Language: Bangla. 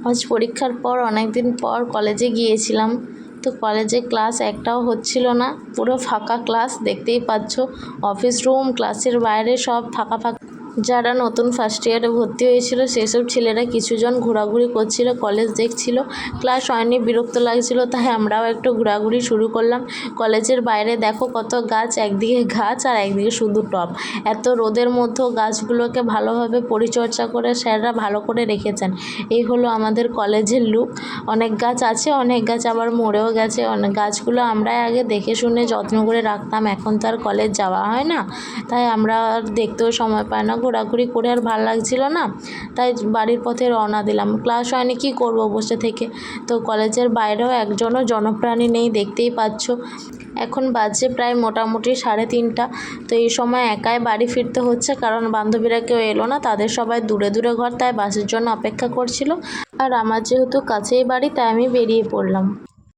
আজ পরীক্ষার পর অনেক দিন পর কলেজে গিয়েছিলাম। তো কলেজে ক্লাস একটাও হচ্ছিল না, পুরো ফাঁকা ক্লাস, দেখতেই পাচ্ছ। অফিস রুম, ক্লাসের বাইরে সব ফাঁকা ফাঁকা। যারা নতুন ফার্স্ট ইয়ারে ভর্তি হয়েছিল সেসব ছেলেরা কিছুজন ঘোরাঘুরি করছিল, কলেজ দেখছিল। ক্লাস হয়নি, বিরক্ত লাগছিল, তাই আমরাও একটু ঘোরাঘুরি শুরু করলাম। কলেজের বাইরে দেখো কত গাছ, একদিকে গাছ আর একদিকে শুধু টব। এত রোদের মধ্যেও গাছগুলোকে ভালোভাবে পরিচর্যা করে স্যাররা ভালো করে রেখেছেন। এই হলো আমাদের কলেজের লুক। অনেক গাছ আছে, অনেক গাছ আবার মরেও গেছে। অনেক গাছগুলো আমরাই আগে দেখে শুনে যত্ন করে রাখতাম, এখন তো আর কলেজ যাওয়া হয় না, তাই আমরা আর দেখতেও সময় পাই না। ঘোরাঘুরি করে আর ভালো লাগছিল না, তাই বাড়ির পথে রওনা দিলাম। ক্লাস হয়নি, কী করব বসে থেকে। তো কলেজের বাইরেও একজনও জনপ্রাণী নেই, দেখতেই পাচ্ছ। এখন বাজে প্রায় মোটামুটি 3:30। তো এই সময় একাই বাড়ি ফিরতে হচ্ছে, কারণ বান্ধবীরা কেউ এলো না, তাদের সবাই দূরে দূরে ঘর, তাই বাসের জন্য অপেক্ষা করছিল। আর আমার যেহেতু কাছেই বাড়ি, তাই আমি বেরিয়ে পড়লাম।